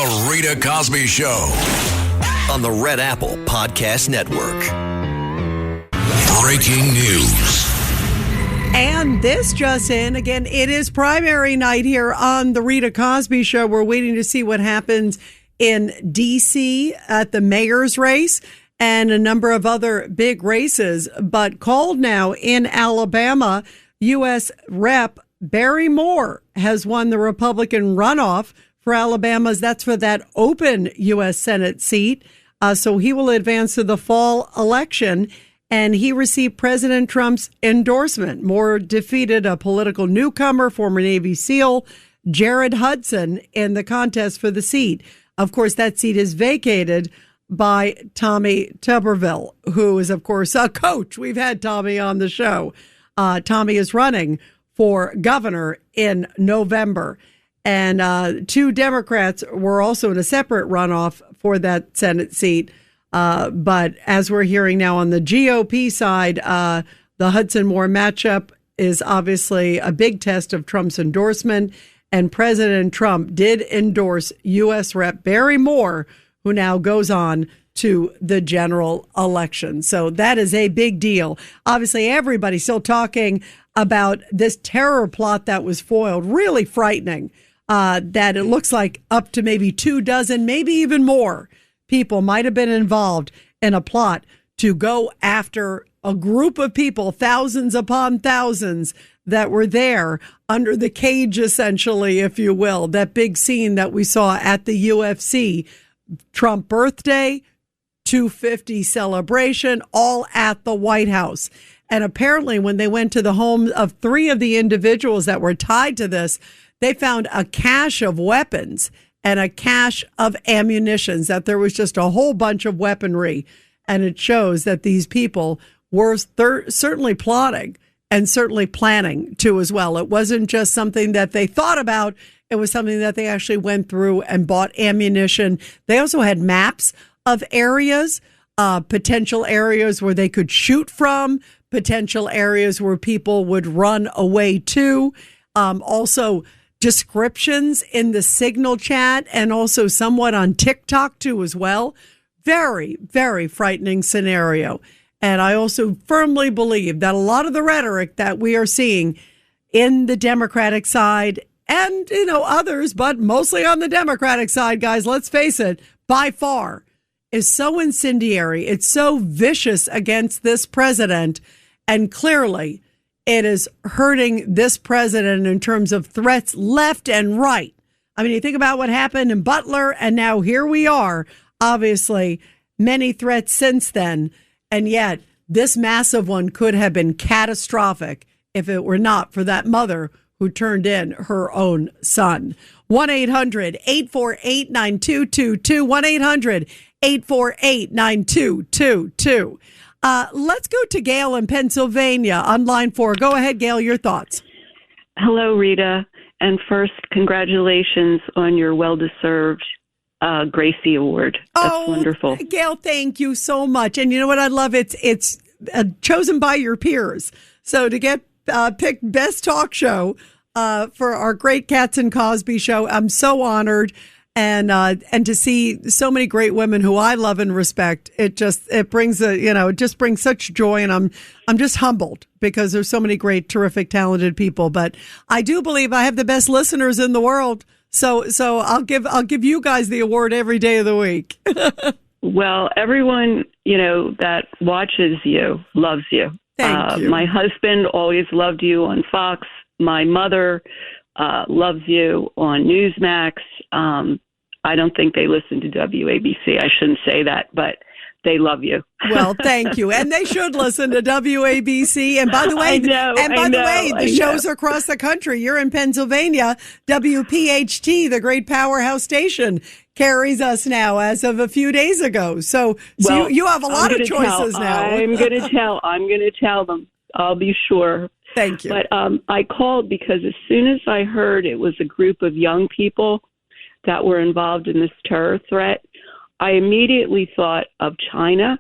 The Rita Cosby Show on the Red Apple Podcast Network. Breaking news. And this just in, again, it is primary night here on the Rita Cosby Show. We're waiting to see what happens in D.C. at the mayor's race and a number of other big races. But called now in Alabama, U.S. Rep. Barry Moore has won the Republican runoff for Alabama's. That's for that open U.S. Senate seat. So he will advance to the fall election. And he received President Trump's endorsement. Moore defeated a political newcomer, former Navy SEAL Jared Hudson, in the contest for the seat. Of course, that seat is vacated by Tommy Tuberville, who is, of course, a coach. We've had Tommy on the show. Tommy is running for governor in November. And two Democrats were also in a separate runoff for that Senate seat. But as we're hearing now on the GOP side, the Hudson-Moore matchup is obviously a big test of Trump's endorsement. And President Trump did endorse U.S. Rep. Barry Moore, who now goes on to the general election. So that is a big deal. Obviously, everybody's still talking about this terror plot that was foiled. Really frightening that it looks like up to maybe 24, maybe even more people might have been involved in a plot to go after a group of people, thousands upon thousands, that were there under the cage, essentially, if you will. That big scene that we saw at the UFC, Trump birthday, 250 celebration, all at the White House. And apparently when they went to the homes of three of the individuals that were tied to this, they found a cache of weapons and a cache of ammunitions, that there was just a whole bunch of weaponry. And it shows that these people were certainly plotting and certainly planning to as well. It wasn't just something that they thought about. It was something that they actually went through and bought ammunition. They also had maps of areas, potential areas where they could shoot from, potential areas where people would run away to. Also, descriptions in the Signal chat and also somewhat on TikTok too as well. Very, very frightening scenario. And I also firmly believe that a lot of the rhetoric that we are seeing in the Democratic side and, others, but mostly on the Democratic side, guys, let's face it, by far is so incendiary. It's so vicious against this president. And clearly it is hurting this president in terms of threats left and right. I mean, you think about what happened in Butler, and now here we are, obviously, many threats since then. And yet this massive one could have been catastrophic if it were not for that mother who turned in her own son. 1-800-848-9222. 1-800-848-9222. Let's go to Gail in Pennsylvania on line 4. Go ahead, Gail, your thoughts. Hello, Rita. And first, congratulations on your well-deserved Gracie Award. That's wonderful. Gail, thank you so much. And you know what I love? It's chosen by your peers. So to get picked Best Talk Show for our Great Cats and Cosby Show, I'm so honored. And to see so many great women who I love and respect, it brings such joy, and I'm just humbled because there's so many great, terrific, talented people. But I do believe I have the best listeners in the world. So I'll give you guys the award every day of the week. Well, everyone, that watches you loves you. Thank you. My husband always loved you on Fox. My mother loves you on Newsmax. I don't think they listen to WABC. I shouldn't say that, but they love you. Well, thank you. And they should listen to WABC. And by the way, the shows across the country. You're in Pennsylvania. WPHT, the great powerhouse station, carries us now as of a few days ago. So you have a lot of choices now. I'm going to tell them. I'll be sure. Thank you. But I called because as soon as I heard it was a group of young people that were involved in this terror threat, I immediately thought of China.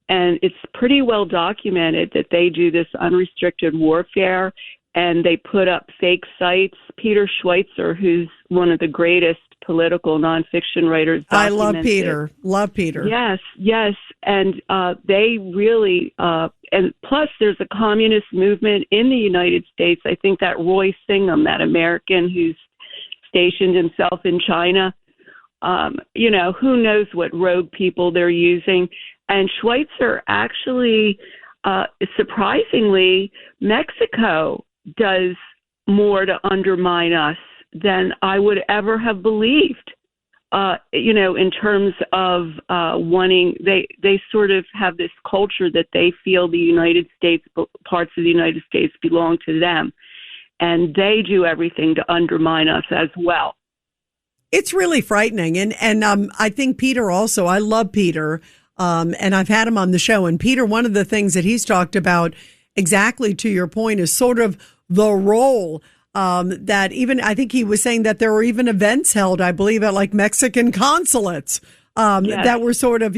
And it's pretty well documented that they do this unrestricted warfare and they put up fake sites. Peter Schweitzer, who's one of the greatest political nonfiction writers. I love Peter. Love Peter. Yes, yes. And they really, and plus there's a communist movement in the United States. I think that Roy Singham, that American who's stationed himself in China, who knows what rogue people they're using. And Schweitzer actually, surprisingly, Mexico does more to undermine us than I would ever have believed. In terms of wanting, they sort of have this culture that they feel the United States, parts of the United States belong to them. And they do everything to undermine us as well. It's really frightening. And I think Peter also, I love Peter. And I've had him on the show. And Peter, one of the things that he's talked about, exactly to your point, is sort of the role that even, I think he was saying that there were even events held, I believe, at like Mexican consulates yes. that were sort of,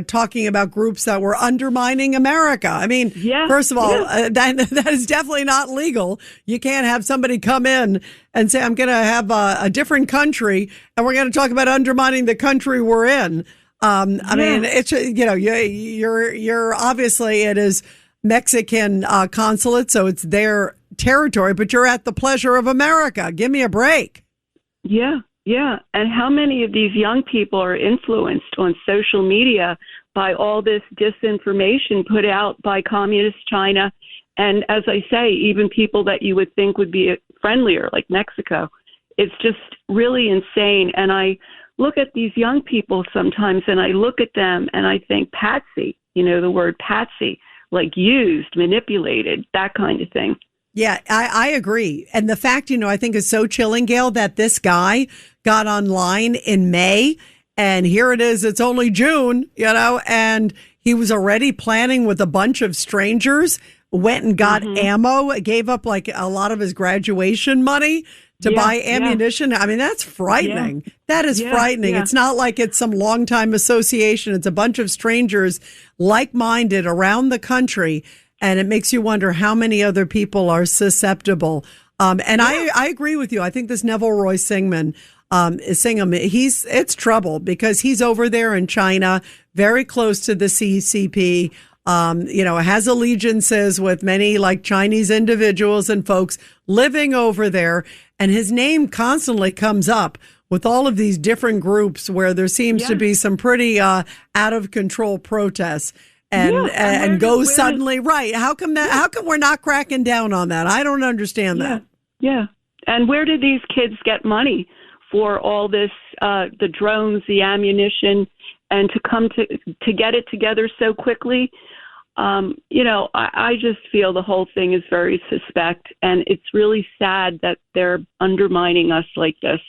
talking about groups that were undermining America. I mean, first of all, that is definitely not legal. You can't have somebody come in and say, I'm going to have a different country and we're going to talk about undermining the country we're in. I mean, it's, you're obviously, it is Mexican consulate, so it's their territory, but you're at the pleasure of America. Give me a break. Yeah. And how many of these young people are influenced on social media by all this disinformation put out by communist China? And as I say, even people that you would think would be friendlier, like Mexico. It's just really insane. And I look at these young people sometimes and I look at them and I think patsy, the word patsy, like used, manipulated, that kind of thing. Yeah, I agree. And the fact, I think is so chilling, Gail, that this guy got online in May and here it is. It's only June, and he was already planning with a bunch of strangers, went and got ammo, gave up like a lot of his graduation money to buy ammunition. Yeah. I mean, that's frightening. Yeah. That is frightening. Yeah. It's not like it's some longtime association. It's a bunch of strangers like-minded around the country. And it makes you wonder how many other people are susceptible. I agree with you. I think this Neville Roy Singham, it's trouble because he's over there in China, very close to the CCP, has allegiances with many like Chinese individuals and folks living over there. And his name constantly comes up with all of these different groups where there seems to be some pretty out of control protests. And goes suddenly right. How come we're not cracking down on that? I don't understand that. Yeah. And where did these kids get money for all this, the drones, the ammunition, and to come to get it together so quickly? I just feel the whole thing is very suspect, and it's really sad that they're undermining us like this.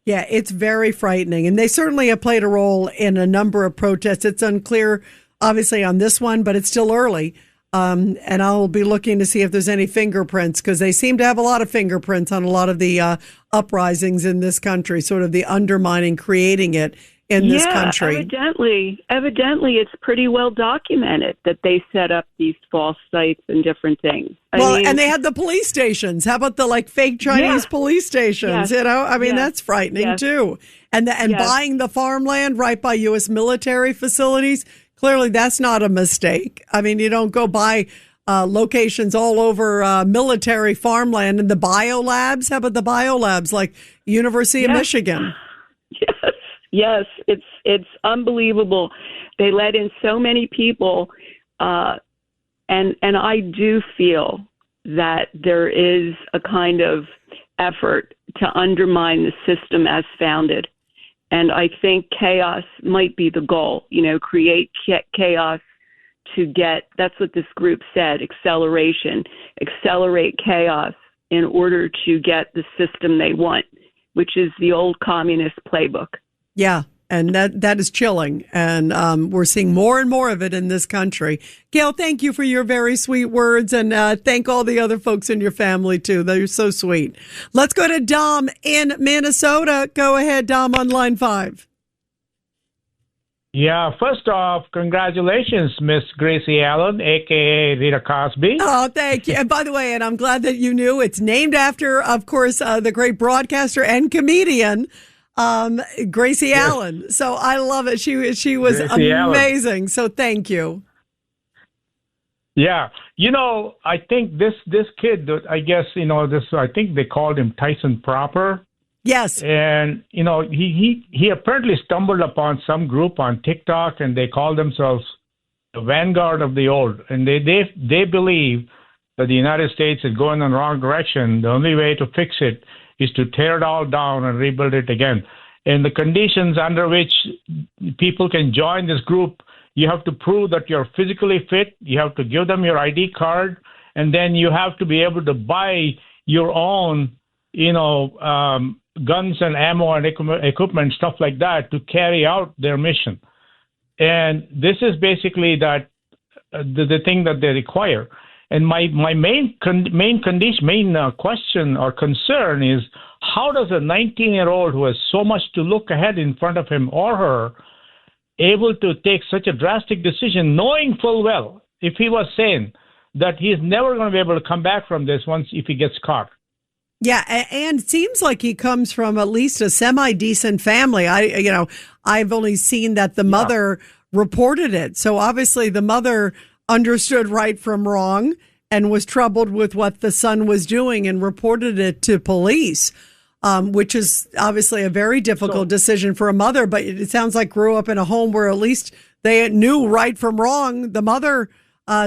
Yeah, it's very frightening. And they certainly have played a role in a number of protests. It's unclear, obviously, on this one, but it's still early. And I'll be looking to see if there's any fingerprints, because they seem to have a lot of fingerprints on a lot of the uprisings in this country, sort of the undermining, creating it in this country. Evidently, it's pretty well documented that they set up these false sites and different things. And they had the police stations. How about the fake Chinese police stations? Yes. That's frightening too. And buying the farmland right by U.S. military facilities. Clearly, that's not a mistake. I mean, you don't go buy locations all over military farmland. And the biolabs, how about the biolabs like University of Michigan? Yes, it's unbelievable. They let in so many people, and I do feel that there is a kind of effort to undermine the system as founded. And I think chaos might be the goal, create chaos to get, that's what this group said, accelerate chaos in order to get the system they want, which is the old communist playbook. Yeah, and that is chilling. And we're seeing more and more of it in this country. Gail, thank you for your very sweet words. And thank all the other folks in your family, too. They're so sweet. Let's go to Dom in Minnesota. Go ahead, Dom, on line 5. Yeah, first off, congratulations, Miss Gracie Allen, a.k.a. Rita Cosby. Oh, thank you. And by the way, and I'm glad that you knew, it's named after, of course, the great broadcaster and comedian Gracie Allen. So I love it. She was Gracie amazing. Allen. So thank you. Yeah, I think this kid, I guess, I think they called him Tyson Proper. Yes. And, he apparently stumbled upon some group on TikTok, and they call themselves the Vanguard of the Old. And they believe that the United States is going in the wrong direction. The only way to fix it is to tear it all down and rebuild it again. And the conditions under which people can join this group, you have to prove that you're physically fit. You have to give them your ID card, and then you have to be able to buy your own, guns and ammo and equipment, stuff like that, to carry out their mission. And this is basically that the thing that they require. And my main question or concern is, how does a 19-year-old who has so much to look ahead in front of him or her able to take such a drastic decision, knowing full well, if he was sane, that he's never going to be able to come back from this if he gets caught? Yeah, and it seems like he comes from at least a semi-decent family. I've only seen that the mother reported it. So obviously the mother understood right from wrong and was troubled with what the son was doing and reported it to police, which is obviously a very difficult decision for a mother. But it sounds like grew up in a home where at least they knew right from wrong. The mother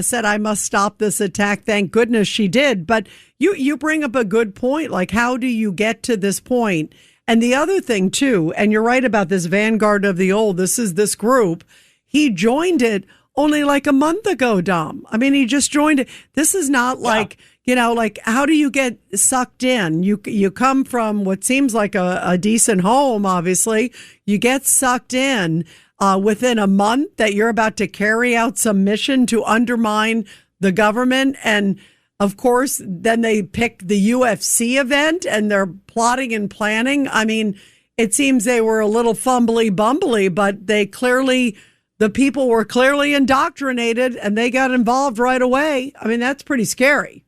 said, I must stop this attack. Thank goodness she did. But you bring up a good point. Like, how do you get to this point? And the other thing, too, and you're right about this Vanguard of the Old, this is this group. He joined it only like a month ago, Dom. I mean, he just joined it. This is not like, how do you get sucked in? You come from what seems like a decent home, obviously. You get sucked in within a month that you're about to carry out some mission to undermine the government. And of course, then they picked the UFC event and they're plotting and planning. I mean, it seems they were a little fumbly-bumbly, but the people were clearly indoctrinated and they got involved right away. I mean, that's pretty scary.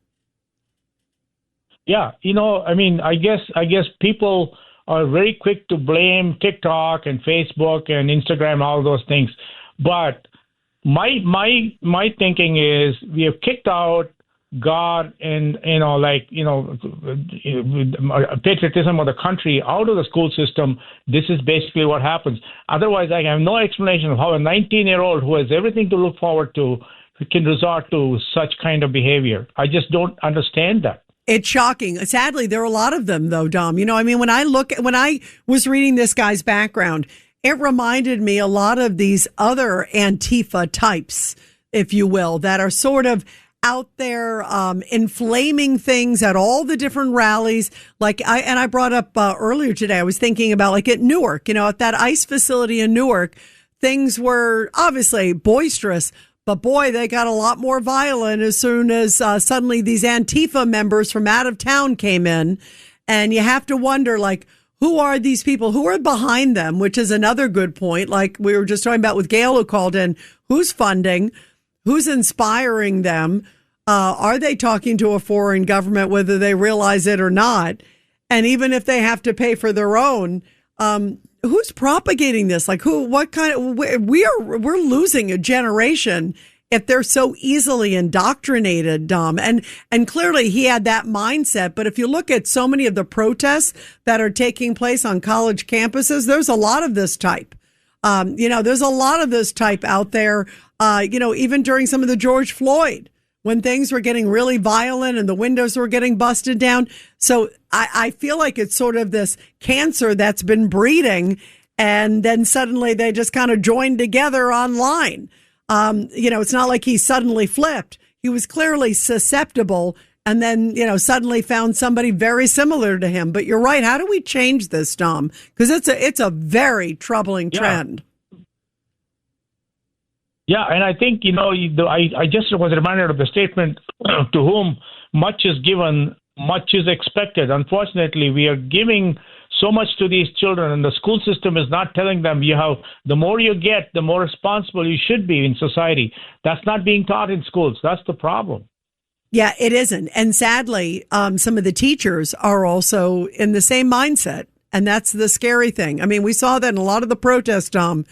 Yeah. I guess people are very quick to blame TikTok and Facebook and Instagram, all those things. But my thinking is we have kicked out God and, patriotism of the country out of the school system. This is basically what happens. Otherwise, I have no explanation of how a 19-year-old who has everything to look forward to can resort to such kind of behavior. I just don't understand that. It's shocking. Sadly, there are a lot of them, though, Dom. When I was reading this guy's background, it reminded me a lot of these other Antifa types, if you will, that are sort of out there inflaming things at all the different rallies. I brought up earlier today, I was thinking about like at Newark, at that ICE facility in Newark, things were obviously boisterous, but boy, they got a lot more violent as soon as suddenly these Antifa members from out of town came in. And you have to wonder, like, who are these people? Who are behind them? Which is another good point. Like we were just talking about with Gail who called in, who's funding, who's inspiring them? Are they talking to a foreign government, whether they realize it or not? And even if they have to pay for their own, who's propagating this? Like we're losing a generation if they're so easily indoctrinated, Dom. And clearly he had that mindset. But if you look at so many of the protests that are taking place on college campuses, there's a lot of this type. There's a lot of this type out there, even during some of the George Floyd, when things were getting really violent and the windows were getting busted down. So I feel like it's sort of this cancer that's been breeding, and then suddenly they just kind of joined together online. It's not like he suddenly flipped. He was clearly susceptible and then, suddenly found somebody very similar to him. But you're right. How do we change this, Dom? Because it's a very troubling trend. Yeah, and I think, I just was reminded of the statement, to whom much is given, much is expected. Unfortunately, we are giving so much to these children, and the school system is not telling them the more you get, the more responsible you should be in society. That's not being taught in schools. That's the problem. Yeah, it isn't. And sadly, some of the teachers are also in the same mindset. And that's the scary thing. I mean, we saw that in a lot of the protests, I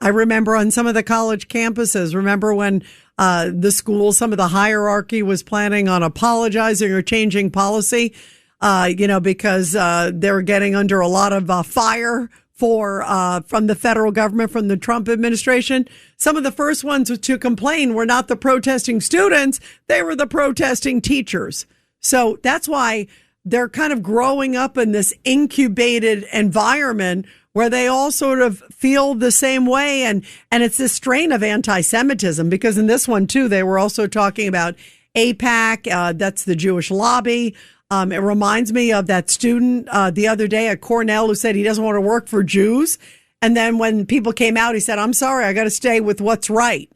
remember on some of the college campuses, remember when the school, some of the hierarchy was planning on apologizing or changing policy, because they were getting under a lot of fire from the federal government, from the Trump administration. Some of the first ones to complain were not the protesting students, they were the protesting teachers. So that's why they're kind of growing up in this incubated environment where they all sort of feel the same way. And it's this strain of anti-Semitism, because in this one, too, they were also talking about AIPAC. That's the Jewish lobby. It reminds me of that student the other day at Cornell who said he doesn't want to work for Jews. And then when people came out, he said, I'm sorry, I got to stay with what's right.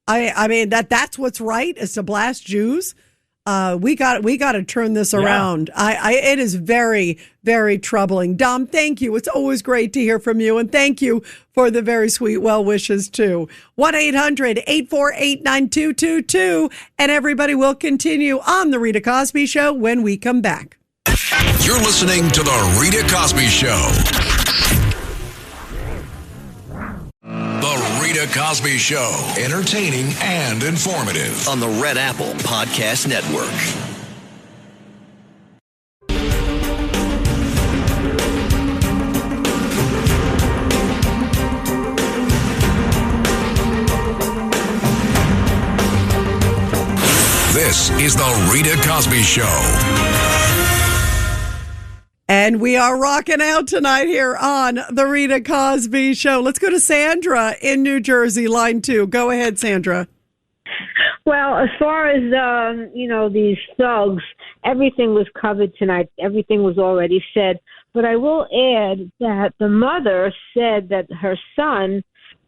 I mean, that's what's right, is to blast Jews. We got to turn this around. It is very, very troubling. Dom, thank you. It's always great to hear from you. And thank you for the very sweet well wishes, too. 1-800-848-9222. And everybody will continue on The Rita Cosby Show when we come back. You're listening to The Rita Cosby Show. The Rita Cosby Show. Entertaining and informative on the Red Apple Podcast Network. This is The Rita Cosby Show. And we are rocking out tonight here on The Rita Cosby Show. Let's go to Sandra in New Jersey, line 2. Go ahead, Sandra. Well, as far as, these thugs, everything was covered tonight. Everything was already said. But I will add that the mother said that her son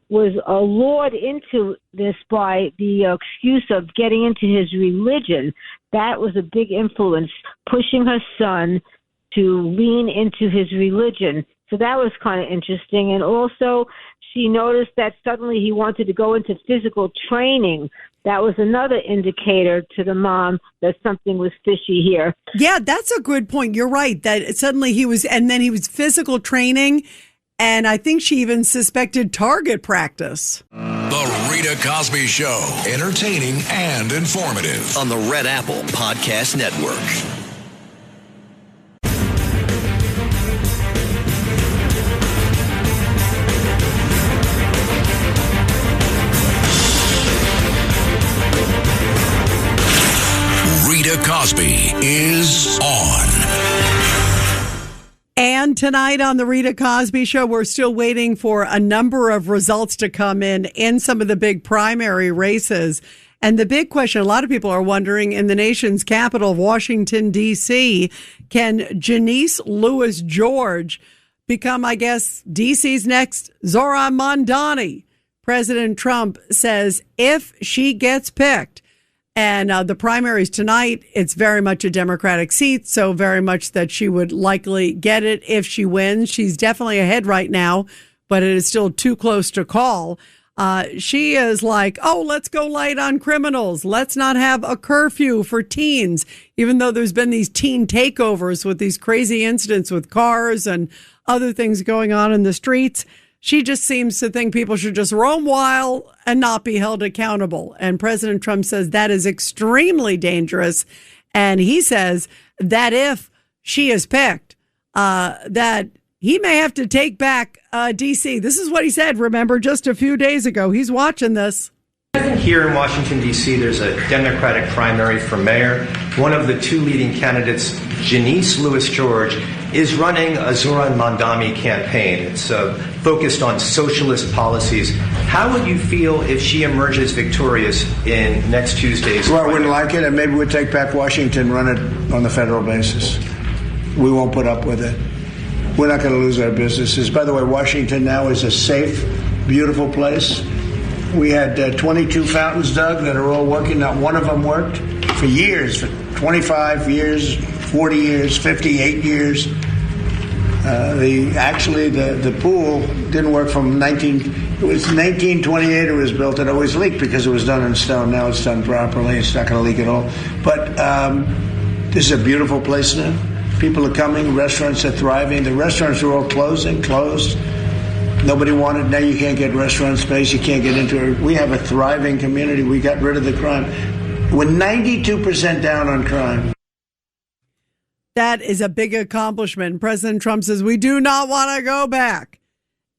was lured into this by the excuse of getting into his religion. That was a big influence, pushing her son to lean into his religion. So that was kind of interesting. And also, she noticed that suddenly he wanted to go into physical training. That was another indicator to the mom that something was fishy here. Yeah, that's a good point. You're right, that suddenly he was physical training. And I think she even suspected target practice. The Rita Cosby Show. Entertaining and informative on the Red Apple Podcast Network. Rita Cosby is on. And tonight on the Rita Cosby Show, we're still waiting for a number of results to come in some of the big primary races. And the big question, a lot of people are wondering, in the nation's capital of Washington, D.C., can Janice Lewis George become, I guess, D.C.'s next Zohran Mamdani? President Trump says if she gets picked, and the primaries tonight, it's very much a Democratic seat, so very much that she would likely get it if she wins. She's definitely ahead right now, but it is still too close to call. She is like, oh, let's go light on criminals. Let's not have a curfew for teens, even though there's been these teen takeovers with these crazy incidents with cars and other things going on in the streets. She just seems to think people should just roam wild and not be held accountable. And President Trump says that is extremely dangerous. And he says that if she is picked, that he may have to take back D.C. This is what he said, remember, just a few days ago. He's watching this. Here in Washington, D.C., there's a Democratic primary for mayor. One of the two leading candidates, Janice Lewis George, is running a Zohran Mamdani campaign. It's focused on socialist policies. How would you feel if she emerges victorious in next Tuesday's Well, I wouldn't like it, and maybe we'd take back Washington, run it on the federal basis. We won't put up with it. We're not going to lose our businesses. By the way, Washington now is a safe, beautiful place. We had 22 fountains dug that are all working. Not one of them worked for years, for 25 years, 40 years, 58 years. The pool didn't work from 1928 it was built. It always leaked because it was done in stone. Now it's done properly. It's not going to leak at all. But this is a beautiful place now. People are coming. Restaurants are thriving. The restaurants are all closed. Nobody wanted. Now you can't get restaurant space. You can't get into it. We have a thriving community. We got rid of the crime. We're 92% down on crime. That is a big accomplishment. President Trump says we do not want to go back.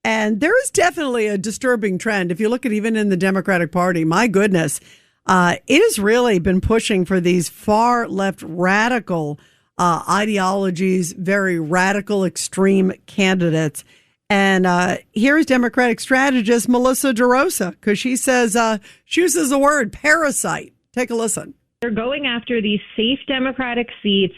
And there is definitely a disturbing trend. If you look at even in the Democratic Party, my goodness, it has really been pushing for these far left radical ideologies, very radical extreme candidates. And here's Democratic strategist Melissa DeRosa, because she says, she uses the word parasite. Take a listen. They're going after these safe Democratic seats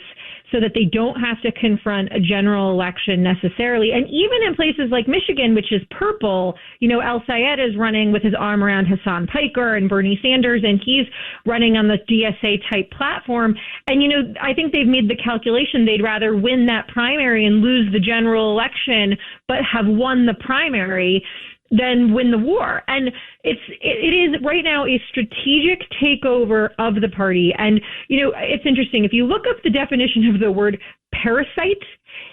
so that they don't have to confront a general election necessarily. And even in places like Michigan, which is purple, El Sayed is running with his arm around Hassan Piker and Bernie Sanders, and he's running on the DSA type platform. And, I think they've made the calculation they'd rather win that primary and lose the general election, but have won the primary than win the war. And it is right now a strategic takeover of the party. And, it's interesting. If you look up the definition of the word parasite,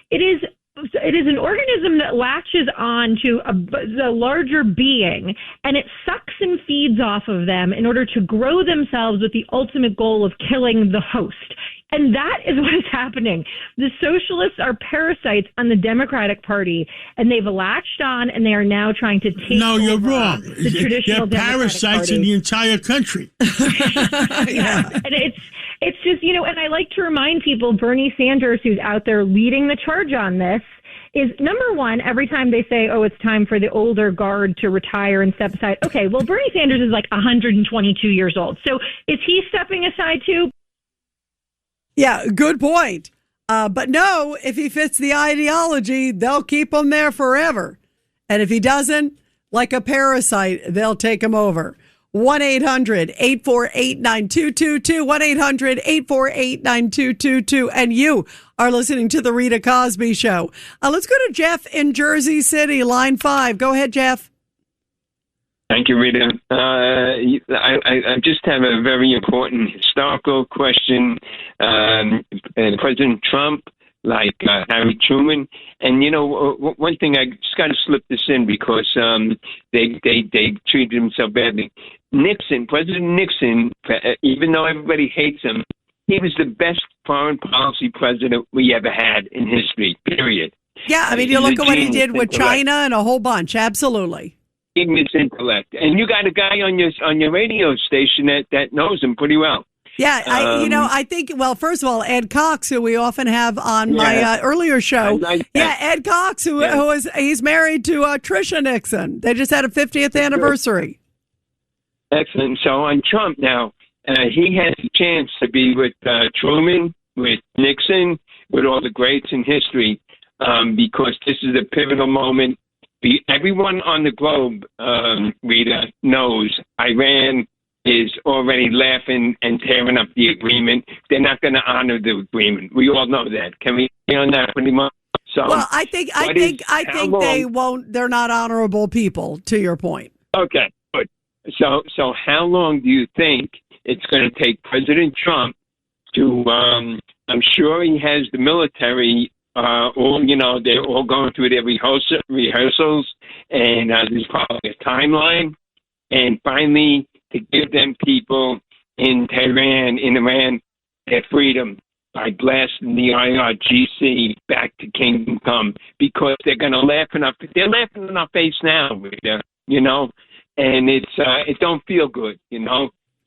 it is an organism that latches on to the larger being, and it sucks and feeds off of them in order to grow themselves with the ultimate goal of killing the host. And that is what is happening. The socialists are parasites on the Democratic Party, and they've latched on, and they are now trying to take No, you're over wrong. The traditional They're parasites in the entire country. Yeah. And it's just, and I like to remind people, Bernie Sanders, who's out there leading the charge on this, is number one, every time they say, oh, it's time for the older guard to retire and step aside. Okay, well, Bernie Sanders is like 122 years old. So is he stepping aside too? Yeah, good point. But no, if he fits the ideology, they'll keep him there forever. And if he doesn't, like a parasite, they'll take him over. 1-800-848-9222, 1-800-848-9222. And you are listening to The Rita Cosby Show. Let's go to Jeff in Jersey City, line 5. Go ahead, Jeff. Thank you, Rita. I just have a very important historical question. President Trump, like Harry Truman, and one thing I just got to slip this in because they treated him so badly. President Nixon, even though everybody hates him, he was the best foreign policy president we ever had in history. Period. Yeah, I mean, you look at what he did with China and a whole bunch. Absolutely. Ignorance intellect, and you got a guy on your radio station that knows him pretty well. Yeah, I think. Well, first of all, Ed Cox, who we often have on my earlier show. Ed Cox, he's married to Tricia Nixon. They just had a 50th anniversary. Excellent. So on Trump now, he has a chance to be with Truman, with Nixon, with all the greats in history, because this is a pivotal moment. Everyone on the globe, Rita, knows Iran is already laughing and tearing up the agreement. They're not going to honor the agreement. We all know that. Can we be on that pretty much? So, well, I think they won't. They're not honorable people. To your point. Okay, good. So how long do you think it's going to take President Trump to? I'm sure he has the military. They're all going through their rehearsals, and there's probably a timeline. And finally, to give them people in Iran, their freedom by blasting the IRGC back to Kingdom Come, because they're going to they're laughing in our face now, and it don't feel good,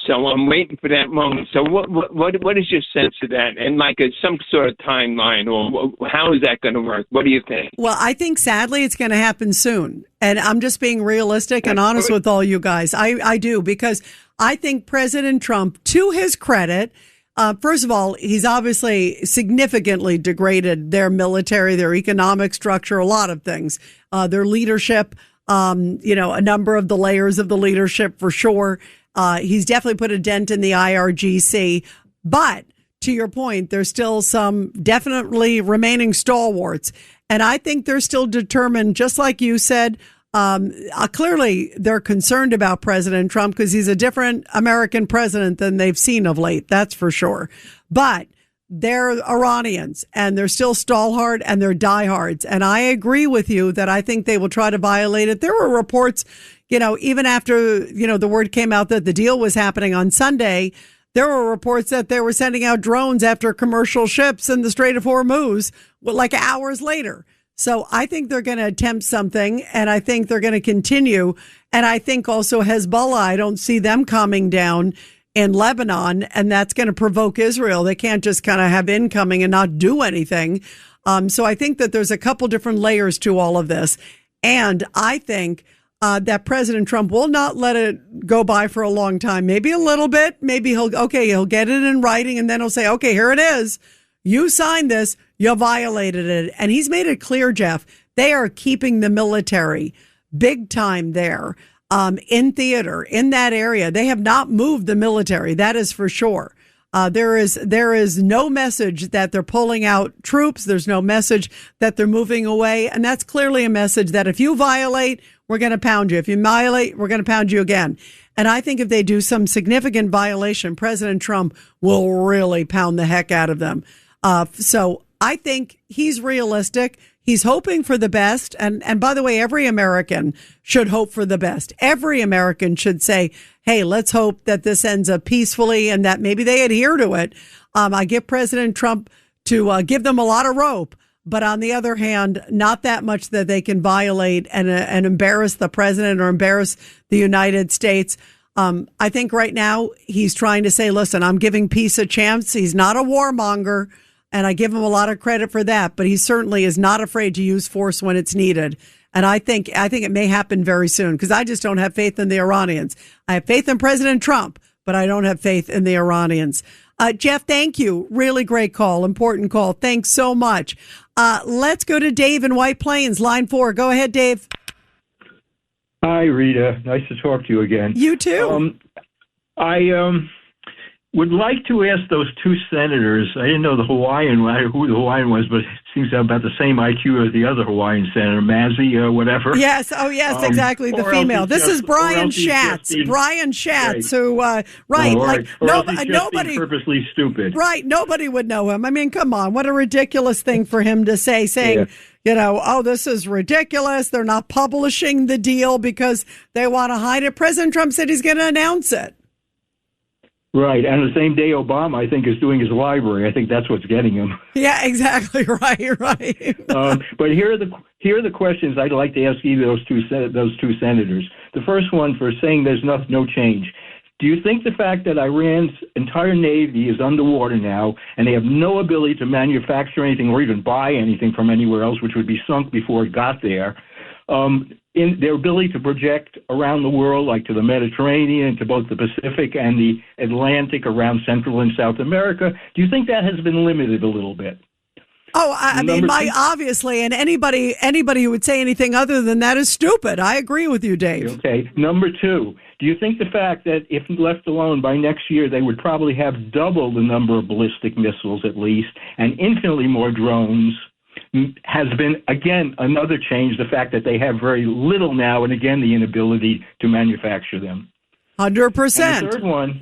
So I'm waiting for that moment. So what is your sense of that? And some sort of timeline, or how is that going to work? What do you think? Well, I think sadly it's going to happen soon. And I'm just being realistic and honest with all you guys. I do, because I think President Trump, to his credit, first of all, he's obviously significantly degraded their military, their economic structure, a lot of things, their leadership, a number of the layers of the leadership for sure. He's definitely put a dent in the IRGC, but to your point, there's still some definitely remaining stalwarts. And I think they're still determined, just like you said, clearly they're concerned about President Trump because he's a different American president than they've seen of late. That's for sure. But they're Iranians and they're still Stallhard and they're diehards. And I agree with you that I think they will try to violate it. There were reports, even after, the word came out that the deal was happening on Sunday, there were reports that they were sending out drones after commercial ships in the Strait of Hormuz, like hours later. So I think they're going to attempt something, and I think they're going to continue. And I think also Hezbollah, I don't see them calming down in Lebanon, and that's going to provoke Israel. They can't just kind of have incoming and not do anything. So I think that there's a couple different layers to all of this. And I think that President Trump will not let it go by for a long time. Maybe a little bit. Maybe he'll get it in writing, and then he'll say, okay, here it is. You signed this. You violated it. And he's made it clear, Jeff, they are keeping the military big time there. In theater, in that area. They have not moved the military. That is for sure. There is no message that they're pulling out troops. There's no message that they're moving away. And that's clearly a message that if you violate, we're going to pound you. If you violate, we're going to pound you again. And I think if they do some significant violation, President Trump will really pound the heck out of them. So I think he's realistic. He's hoping for the best. And by the way, every American should hope for the best. Every American should say, hey, let's hope that this ends up peacefully and that maybe they adhere to it. I give President Trump to give them a lot of rope. But on the other hand, not that much that they can violate and embarrass the president or embarrass the United States. I think right now he's trying to say, listen, I'm giving peace a chance. He's not a warmonger. And I give him a lot of credit for that, but he certainly is not afraid to use force when it's needed. And I think it may happen very soon because I just don't have faith in the Iranians. I have faith in President Trump, but I don't have faith in the Iranians. Jeff, thank you. Really great call. Important call. Thanks so much. Let's go to Dave in White Plains, line 4. Go ahead, Dave. Hi, Rita. Nice to talk to you again. You too. I would like to ask those two senators. I didn't know who the Hawaiian was, but it seems to have about the same IQ as the other Hawaiian senator, Mazzy or whatever. Yes. Oh, yes, exactly. The female. This is Brian Schatz. Brian Schatz, who, nobody purposely stupid. Right. Nobody would know him. I mean, come on. What a ridiculous thing for him to say, saying, this is ridiculous. They're not publishing the deal because they want to hide it. President Trump said he's going to announce it. Right, and the same day Obama, I think, is doing his library. I think that's what's getting him. Yeah, exactly. Right. But here are the questions I'd like to ask either those two senators. The first one for saying there's no change. Do you think the fact that Iran's entire navy is underwater now and they have no ability to manufacture anything or even buy anything from anywhere else, which would be sunk before it got there, in their ability to project around the world, like to the Mediterranean, to both the Pacific and the Atlantic around Central and South America, do you think that has been limited a little bit? Oh, I mean, obviously, and anybody who would say anything other than that is stupid. I agree with you, Dave. Okay. Number 2, do you think the fact that if left alone by next year, they would probably have double the number of ballistic missiles at least and infinitely more drones has been, again, another change, the fact that they have very little now and, again, the inability to manufacture them? 100%. And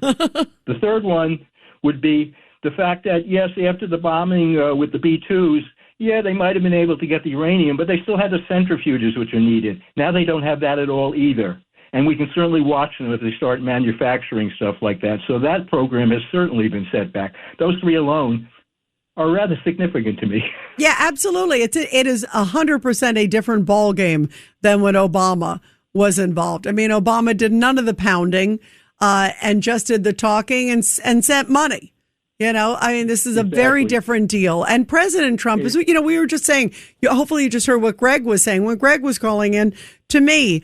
the third one would be the fact that, yes, after the bombing with the B-2s, yeah, they might have been able to get the uranium, but they still had the centrifuges which are needed. Now they don't have that at all either. And we can certainly watch them if they start manufacturing stuff like that. So that program has certainly been set back. Those 3 alone are rather significant to me. Yeah, absolutely. It is 100% a different ball game than when Obama was involved. I mean, Obama did none of the pounding and just did the talking and sent money. I mean, this is a very different deal. And President Trump is, we were just saying, hopefully you just heard what Greg was saying. When Greg was calling in to me,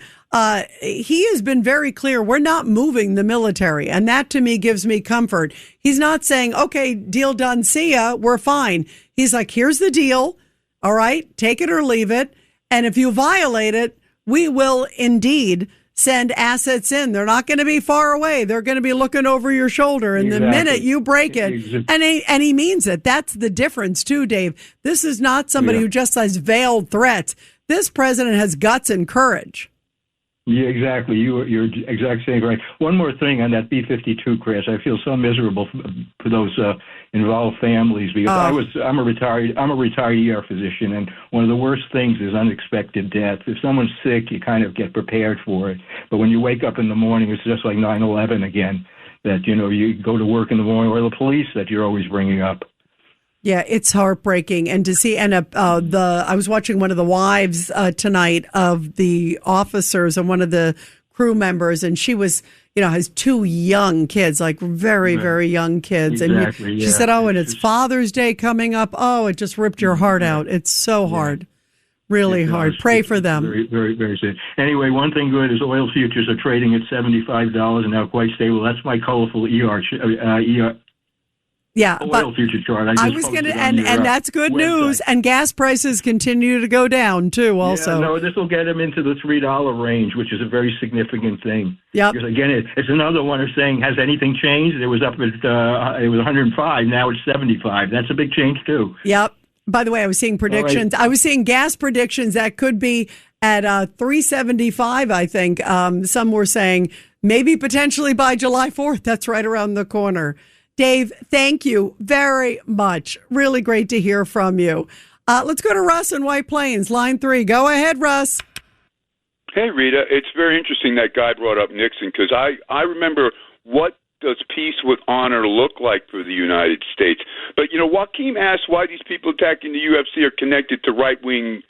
he has been very clear. We're not moving the military. And that to me gives me comfort. He's not saying, okay, deal done. See ya. We're fine. He's like, here's the deal. All right. Take it or leave it. And if you violate it, we will indeed send assets in. They're not going to be far away. They're going to be looking over your shoulder. And the minute you break it, and he means it. That's the difference too, Dave. This is not somebody who just has veiled threats. This president has guts and courage. Yeah, exactly. You're exactly right. One more thing on that B-52 crash. I feel so miserable for those involved families because I'm a retired ER physician, and one of the worst things is unexpected death. If someone's sick, you kind of get prepared for it, but when you wake up in the morning, it's just like 9/11 again. That you go to work in the morning, or the police that you're always bringing up. Yeah, it's heartbreaking, and to see I was watching one of the wives tonight of the officers and one of the crew members, and she was has two young kids, like very very young kids, exactly, and she said, and it's Father's Day coming up. Oh, it just ripped your heart out. It's so hard, really hard. Pray for them. Very very very sad. Anyway, one thing good is oil futures are trading at $75 and now quite stable. That's my colorful ER. Yeah, oil future chart. I was going to, and that's good news. And gas prices continue to go down too. Also, no, this will get them into the $3 range, which is a very significant thing. Yeah, because again, it's another one of saying, has anything changed? It was up at it was 105, now it's 75. That's a big change too. Yep. By the way, I was seeing predictions. Right. I was seeing gas predictions that could be at 375. I think some were saying maybe potentially by July 4th. That's right around the corner. Dave, thank you very much. Really great to hear from you. Let's go to Russ in White Plains, line 3. Go ahead, Russ. Hey, Rita. It's very interesting that guy brought up Nixon because I remember what does peace with honor look like for the United States. But, Joaquin asked why these people attacking the UFC are connected to right-wing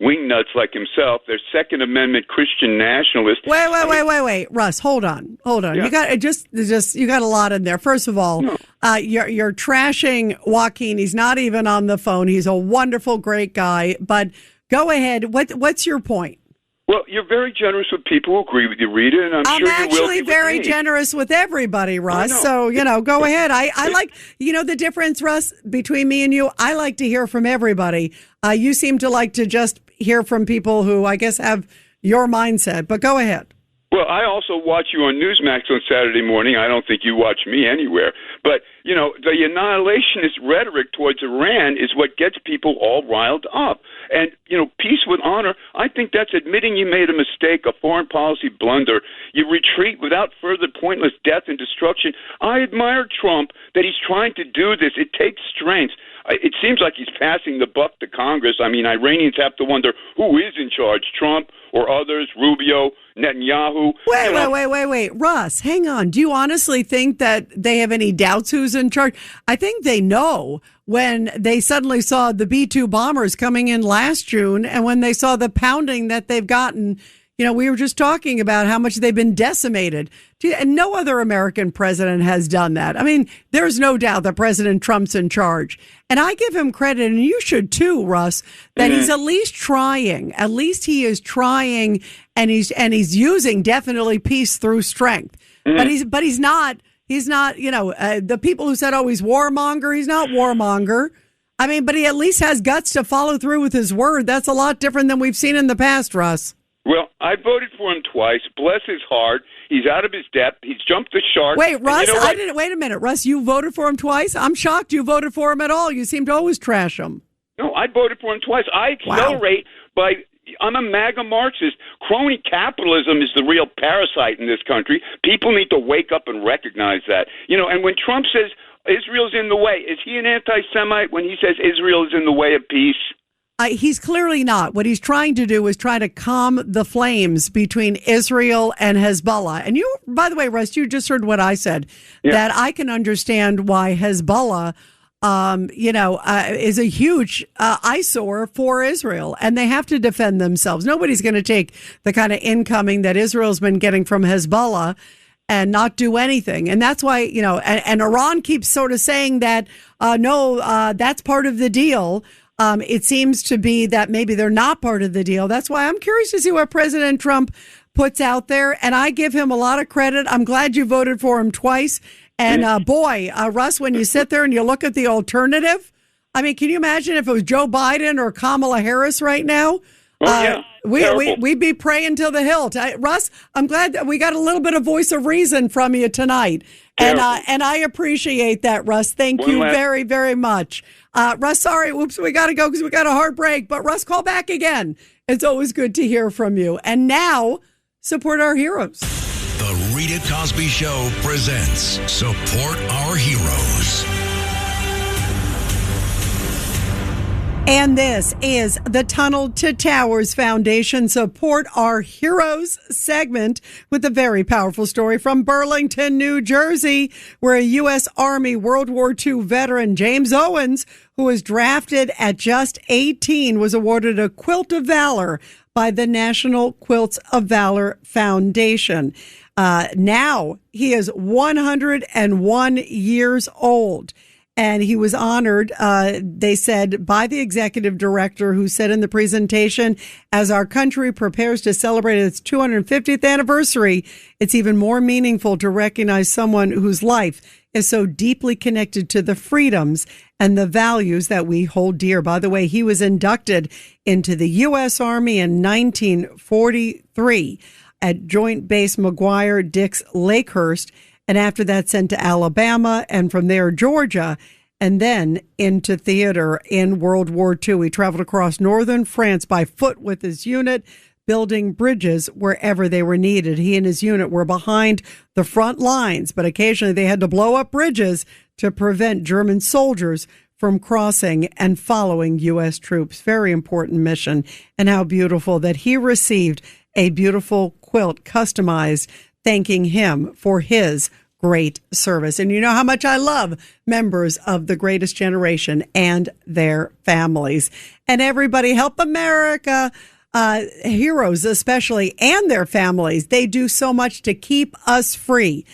wingnuts like himself. They're Second Amendment Christian nationalists. Wait, Russ, hold on. Yeah. You got you got a lot in there. First of all, you're trashing Joaquin. He's not even on the phone. He's a wonderful, great guy. But go ahead. What's your point? Well, you're very generous with people who agree with you, Rita, and I'm sure you will. I'm actually very generous with everybody, Russ. So, go ahead. I like, the difference, Russ, between me and you. I like to hear from everybody. You seem to like to just hear from people who, I guess, have your mindset. But go ahead. Well, I also watch you on Newsmax on Saturday morning. I don't think you watch me anywhere. But, the annihilationist rhetoric towards Iran is what gets people all riled up. And, peace with honor, I think that's admitting you made a mistake, a foreign policy blunder. You retreat without further pointless death and destruction. I admire Trump that he's trying to do this. It takes strength. It seems like he's passing the buck to Congress. I mean, Iranians have to wonder who is in charge, Trump or others, Rubio, Netanyahu. Wait. Russ, hang on. Do you honestly think that they have any doubts who's in charge? I think they know when they suddenly saw the B-2 bombers coming in last June and when they saw the pounding that they've gotten. We were just talking about how much they've been decimated. And no other American president has done that. I mean, there's no doubt that President Trump's in charge. And I give him credit, and you should too, Russ, that he's at least trying. At least he is trying, and he's using definitely peace through strength. But he's not, the people who said, he's warmonger, he's not warmonger. I mean, but he at least has guts to follow through with his word. That's a lot different than we've seen in the past, Russ. Well, I voted for him twice. Bless his heart. He's out of his depth. He's jumped the shark. Wait, Russ, wait a minute. Russ, you voted for him twice? I'm shocked you voted for him at all. You seem to always trash him. No, I voted for him twice. I accelerate I'm a MAGA Marxist. Crony capitalism is the real parasite in this country. People need to wake up and recognize that. And when Trump says Israel's in the way, is he an anti-Semite when he says Israel is in the way of peace? He's clearly not. What he's trying to do is try to calm the flames between Israel and Hezbollah. And you, by the way, Russ, you just heard what I said, that I can understand why Hezbollah, is a huge eyesore for Israel, and they have to defend themselves. Nobody's going to take the kind of incoming that Israel's been getting from Hezbollah and not do anything. And that's why, and Iran keeps sort of saying that, that's part of the deal. It seems to be that maybe they're not part of the deal. That's why I'm curious to see what President Trump puts out there. And I give him a lot of credit. I'm glad you voted for him twice. And Russ, when you sit there and you look at the alternative, I mean, can you imagine if it was Joe Biden or Kamala Harris right now? We'd be praying till the hilt. Russ, I'm glad that we got a little bit of voice of reason from you tonight. And I appreciate that, Russ. Thank you very, very much. Russ, sorry, we got to go because we got a hard break. But Russ, call back again. It's always good to hear from you. And now, support our heroes. The Rita Cosby Show presents Support Our Heroes. And this is the Tunnel to Towers Foundation Support Our Heroes segment with a very powerful story from Burlington, New Jersey, where a U.S. Army World War II veteran, James Owens, who was drafted at just 18, was awarded a Quilt of Valor by the National Quilts of Valor Foundation. Now he is 101 years old. And he was honored, they said, by the executive director, who said in the presentation, as our country prepares to celebrate its 250th anniversary, it's even more meaningful to recognize someone whose life is so deeply connected to the freedoms and the values that we hold dear. By the way, he was inducted into the U.S. Army in 1943 at Joint Base McGuire-Dix Lakehurst, and after that sent to Alabama, and from there Georgia, and then into theater in World War II. He traveled across northern France by foot with his unit, building bridges wherever they were needed. He and his unit were behind the front lines, but occasionally they had to blow up bridges to prevent German soldiers from crossing and following U.S. troops. Very important mission. And how beautiful that he received a beautiful quilt customized, thanking him for his great service. And you know how much I love members of the greatest generation and their families. And everybody, help America. Heroes especially, and their families. They do so much to keep us free.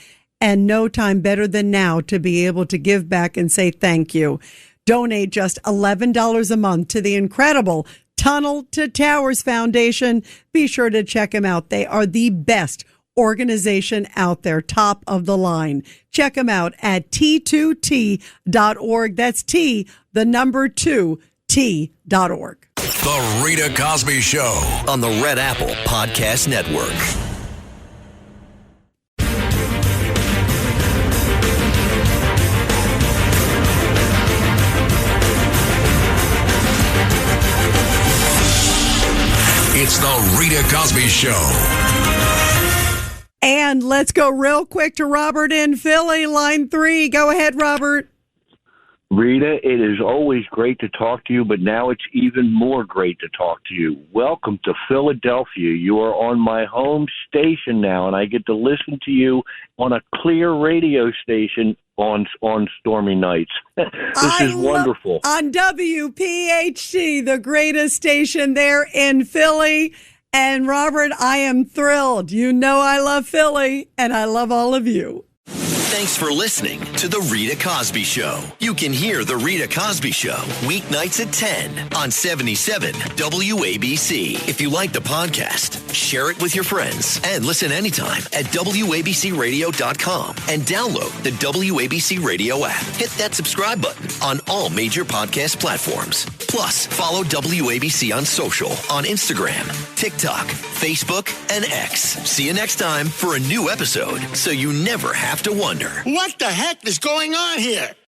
And no time better than now to be able to give back and say thank you. Donate just $11 a month to the incredible Tunnel to Towers Foundation. Be sure to check them out. They are the best organization out there, top of the line. Check them out at t2t.org. That's T, the number 2, T.org. The Rita Cosby Show on the Red Apple Podcast Network. It's the Rita Cosby Show. And let's go real quick to Robert in Philly, line 3. Go ahead, Robert. Rita, it is always great to talk to you, but now it's even more great to talk to you. Welcome to Philadelphia. You are on my home station now, and I get to listen to you on a clear radio station on stormy nights. This is wonderful. On WPHT, the greatest station there in Philly. And Robert, I am thrilled. You know I love Philly, and I love all of you. Thanks for listening to The Rita Cosby Show. You can hear The Rita Cosby Show weeknights at 10 on 77 WABC. If you like the podcast, share it with your friends and listen anytime at WABCRadio.com and download the WABC Radio app. Hit that subscribe button on all major podcast platforms. Plus, follow WABC on social on Instagram, TikTok, Facebook, and X. See you next time for a new episode so you never have to wonder. What the heck is going on here?